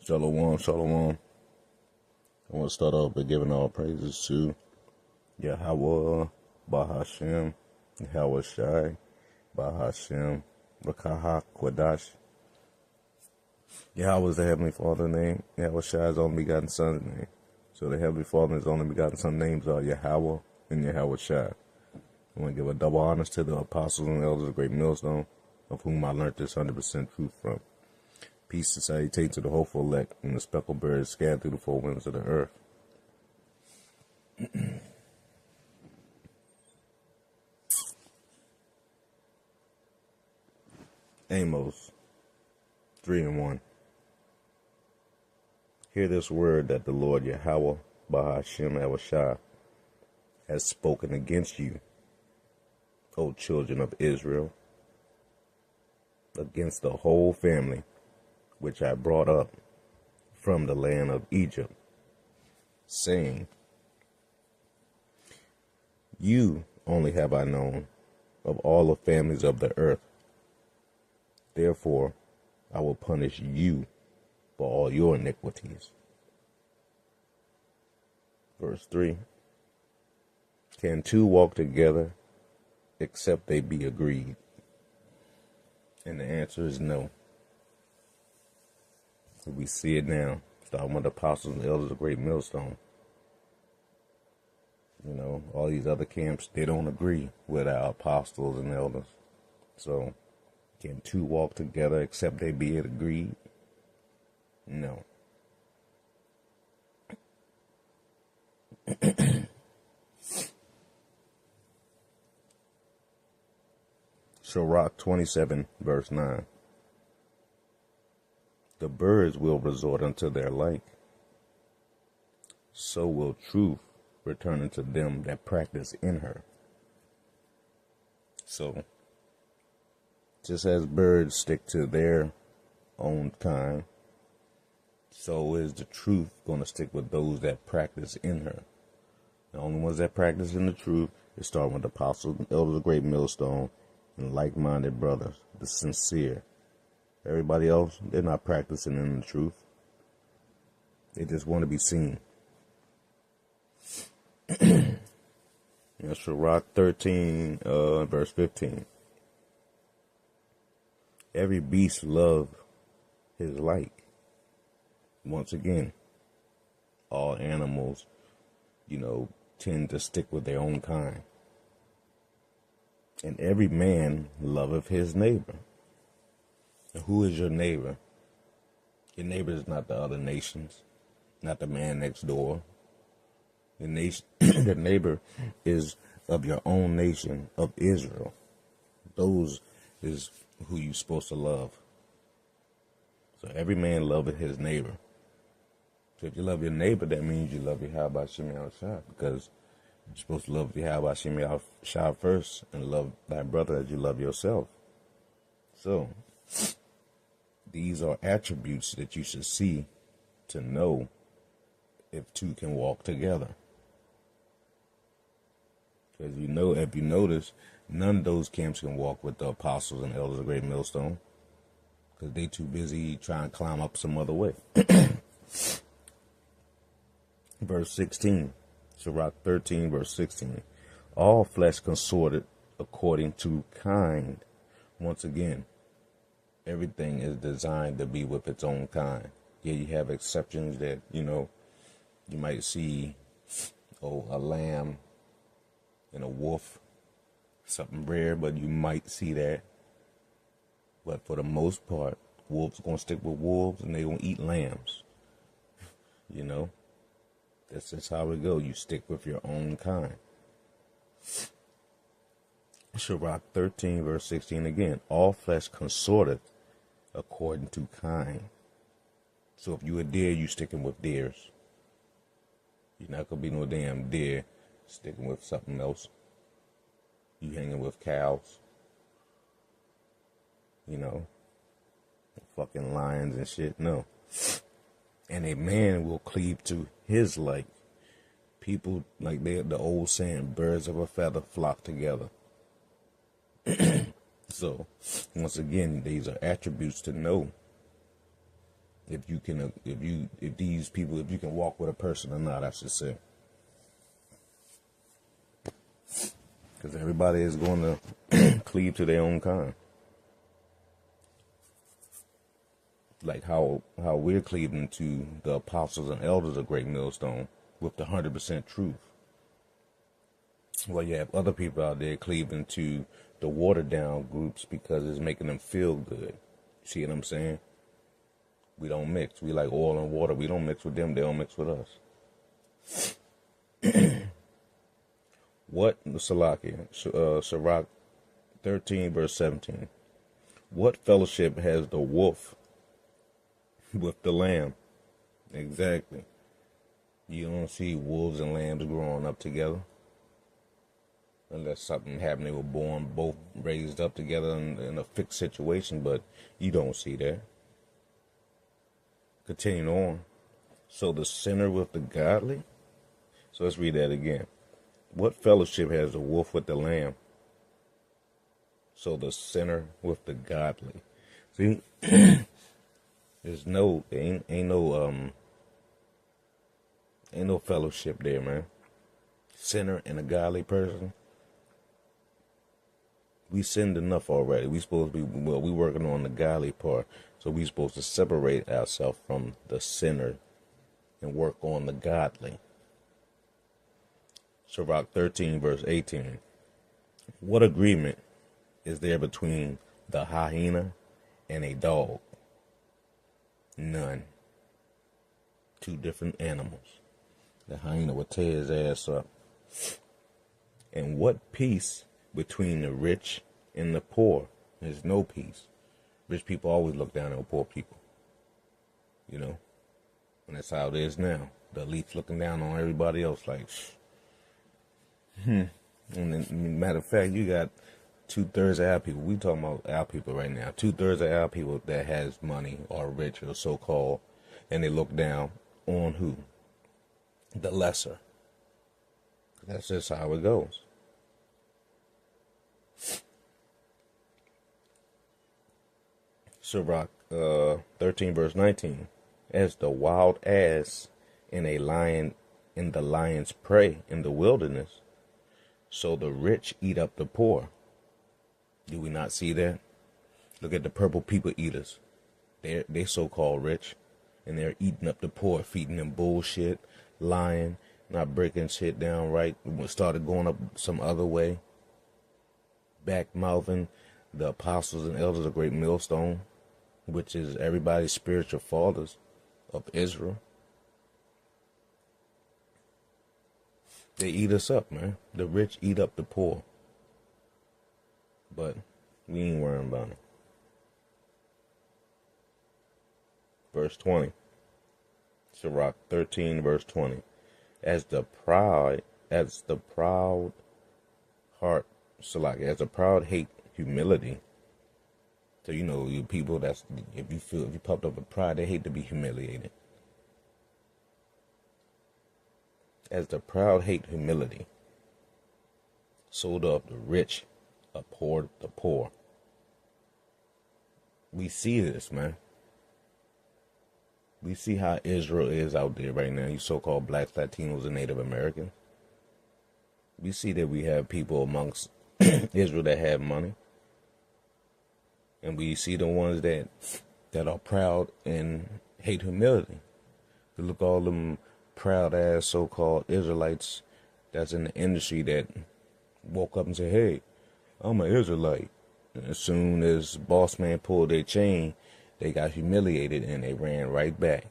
Shalom, shalom. I want to start off by giving all praises to Yahweh, Bahashem, Yahweh Shai, Bahashem, Rakaha, Kwadash. Yahweh is the Heavenly Father's name. Yahweh Shai is the only begotten Son's name. So the Heavenly Father and His only begotten Son's names are Yahweh and Yahweh Shai. I want to give a double honors to the apostles and elders of Great Millstone, of whom I learned this 100% truth from. Peace and salutation to the hopeful elect and the speckled birds scattered through the four winds of the earth. Amos 3:1. Hear this word that the Lord Yahweh, Bahashem Yahushua, has spoken against you, O children of Israel, against the whole family which I brought up from the land of Egypt, saying, You only have I known of all the families of the earth. Therefore, I will punish you for all your iniquities. Verse 3. Can two walk together except they be agreed? And the answer is no. We see it now. Starting with the apostles and elders of Great Millstone. You know, all these other camps, they don't agree with our apostles and elders. So, can two walk together except they be agreed? No. Sirach 27, verse 9. The birds will resort unto their like, so will truth return unto them that practice in her. So, just as birds stick to their own kind, so is the truth going to stick with those that practice in her. The only ones that practice in the truth is starting with the apostles and elders of Great Millstone and like-minded brothers, the sincere. Everybody else, they're not practicing in the truth. They just want to be seen. Sirach 13, verse 15. Every beast love his like. Once again, all animals, tend to stick with their own kind. And every man loveth his neighbor. And who is your neighbor? Your neighbor is not the other nations, not the man next door. The neighbor is of your own nation, of Israel. Those is who you're supposed to love. So every man loveth his neighbor. So if you love your neighbor, that means you love Yahweh Shem Yahushua, because you're supposed to love Yahweh Shem Yahushua first and love thy brother as you love yourself. So, these are attributes that you should see to know if two can walk together. Because if you notice, none of those camps can walk with the apostles and elders of Great Millstone, because they too busy trying to climb up some other way. Verse 16, Sirach 13, verse 16. All flesh consorted according to kind. Once again, everything is designed to be with its own kind. Yeah, you have exceptions that, you might see, a lamb and a wolf, something rare, but you might see that. But for the most part, wolves going to stick with wolves and they going to eat lambs. That's just how it goes. You stick with your own kind. Sirach 13, verse 16 again. All flesh consorteth according to kind. So if you a deer, you sticking with deers. You're not going to be no damn deer sticking with something else. You hanging with cows. Fucking lions and shit. No. And a man will cleave to his like. People, like the old saying, birds of a feather flock together. So, once again, these are attributes to know if you can, if these people, if you can walk with a person or not, I should say. Because everybody is going to cleave to their own kind. Like how we're cleaving to the apostles and elders of Great Millstone with the 100% truth. Well, you have other people out there cleaving to the watered down groups because it's making them feel good. See what I'm saying? We don't mix. We like oil and water. We don't mix with them. They don't mix with us. What, Salakia, Sirach 13, verse 17. What fellowship has the wolf with the lamb? Exactly. You don't see wolves and lambs growing up together. Unless something happened, they were born, both raised up together in a fixed situation, but you don't see that. Continuing on. So the sinner with the godly? So let's read that again. What fellowship has the wolf with the lamb? So the sinner with the godly. See, there's no, ain't no fellowship there, man. Sinner and a godly person. We sinned enough already. We supposed to be, well, we working on the godly part. So we supposed to separate ourselves from the sinner and work on the godly. Sirach 13, verse 18. What agreement is there between the hyena and a dog? None. Two different animals. The hyena will tear his ass up. And what peace between the rich and the poor? There's no peace. Rich people always look down on poor people. You know? And that's how it is now. The elite's looking down on everybody else like, And then, matter of fact, you got 2/3 of our people. We talking about our people right now. 2/3 of our people that has money or rich or so-called, and they look down on who? The lesser. That's just how it goes. Sirach 13, verse 19. As the wild ass in a lion in the lion's prey in the wilderness, so the rich eat up the poor. Do we not see that? Look at the purple people eaters. They're so-called rich, and they're eating up the poor, feeding them bullshit, lying, not breaking shit down right. Started going up some other way, back-mouthing the apostles and elders of Great Millstone, which is everybody's spiritual fathers of Israel. They eat us up, man. The rich eat up the poor. But we ain't worrying about it. Verse 20. Sirach 13, verse 20. As the proud heart, Salaki, as the proud hate humility. So you know, you people that's, if you puffed up with pride, they hate to be humiliated. As the proud hate humility, so doth the rich abhor the poor. We see this, man. We see how Israel is out there right now, you so-called blacks, Latinos, and Native Americans. We see that we have people amongst Israel that have money. And we see the ones that are proud and hate humility. You look all them proud ass so-called Israelites that's in the industry that woke up and said, hey, I'm an Israelite. And as soon as boss man pulled their chain, they got humiliated and they ran right back.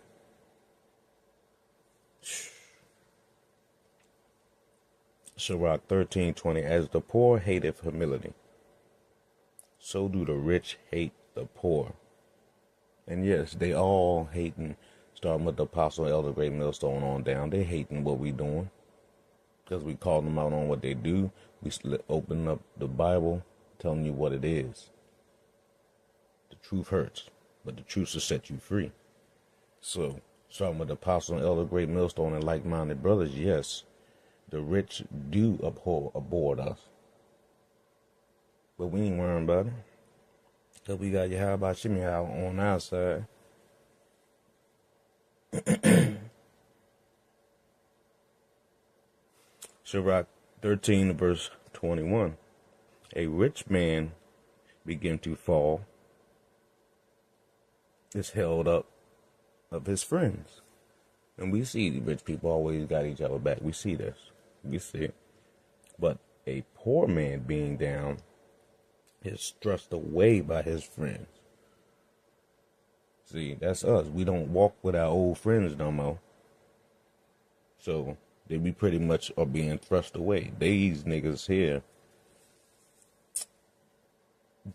Sirach 13:20, as the poor hateth humility, so do the rich hate the poor. And yes, they all hating, starting with the Apostle Elder Great Millstone on down. They hating what we doing because we call them out on what they do. We open up the Bible, telling you what it is. The truth hurts, but the truth will set you free. So, starting with the Apostle and Elder Great Millstone and like-minded brothers, yes, the rich do abhor us. But we ain't worrying about it. Because we got Yahweh Shemiah on our side. Sirach 13, verse 21. A rich man begin to fall is held up of his friends. And we see rich people always got each other back. We see this. We see it. But a poor man being down is thrust away by his friends. See, that's us. We don't walk with our old friends no more. So we pretty much are being thrust away. These niggas here,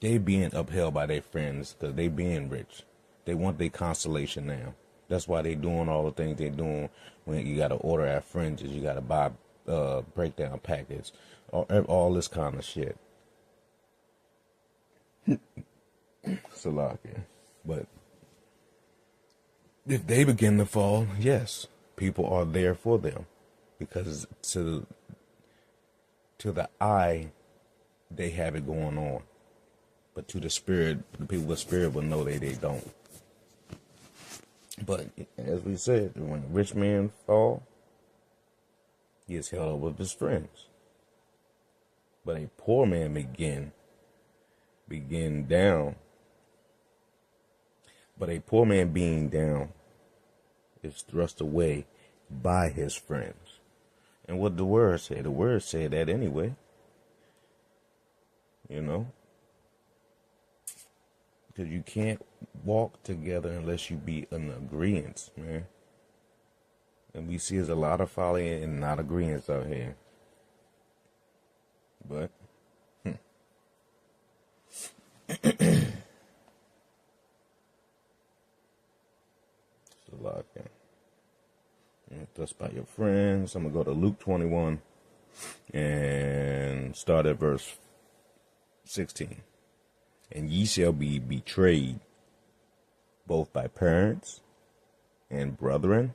they being upheld by their friends because they being rich. They want their consolation now. That's why they doing all the things they doing. When you got to order at Fringes, you got to buy breakdown packets, all this kind of shit. Salakia. But if they begin to fall, yes, people are there for them, because to the eye, they have it going on, but to the spirit, the people with spirit will know they don't. But as we said, when a rich man fall, he is held up with his friends. But a poor man begin down. But a poor man being down is thrust away by his friends. And what the word said that anyway. You know? Because you can't walk together unless you be in agreement, man. And we see there's a lot of folly and not agreements out here. But, it's a lot, yeah. That's by your friends. I'm going to go to Luke 21 and start at verse 16. And ye shall be betrayed both by parents and brethren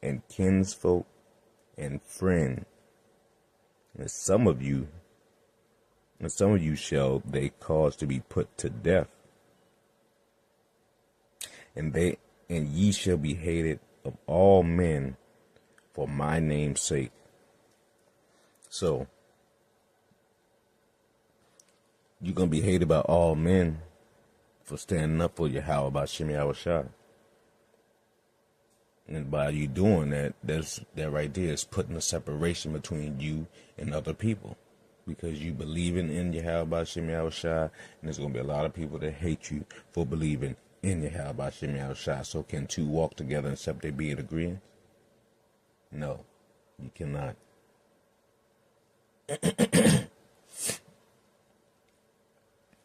and kinsfolk and friends. And some of you shall they cause to be put to death. And ye shall be hated of all men for my name's sake. So you're going to be hated by all men for standing up for Yahweh Ba'Shem Yahushua. And by you doing that, that right there is putting a separation between you and other people. Because you believing in Yahweh Ba'Shem Yahushua, and there's going to be a lot of people that hate you for believing in Yahweh Ba'Shem Yahushua. So can two walk together except they be in agreement? No, you cannot.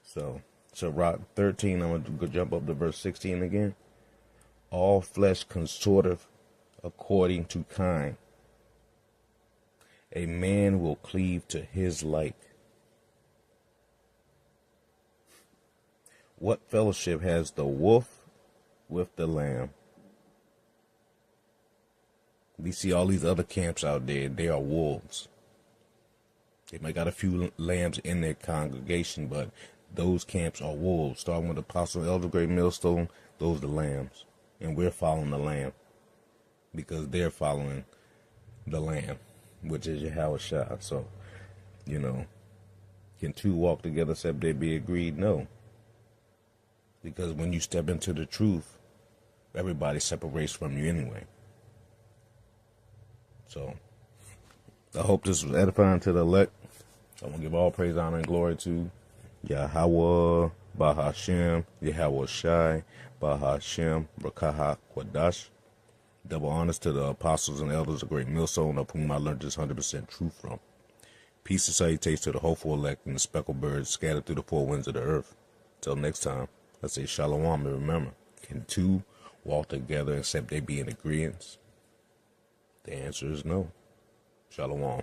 So Sirach 13, I'm going to jump up to verse 16 again. All flesh consorteth according to kind. A man will cleave to his like. What fellowship has the wolf with the lamb? We see all these other camps out there. They are wolves. They might got a few lambs in their congregation, but those camps are wolves. Starting with Apostle Elder Great Millstone, those are the lambs. And we're following the lamb because they're following the lamb, which is Yahushua. So, can two walk together except they be agreed? No. Because when you step into the truth, everybody separates from you anyway. So, I hope this was edifying to the elect. I'm going to give all praise, honor, and glory to Yahweh, Bahashem, Yahweh Shai, Bahashem, Rakaha, Kwadash. Double honors to the apostles and elders of Great Millstone, of whom I learned this 100% truth from. Peace and salutations to the hopeful elect and the speckled birds scattered through the four winds of the earth. Till next time, I say shalom, and remember, can two walk together except they be in agreement? The answer is no. Shalom.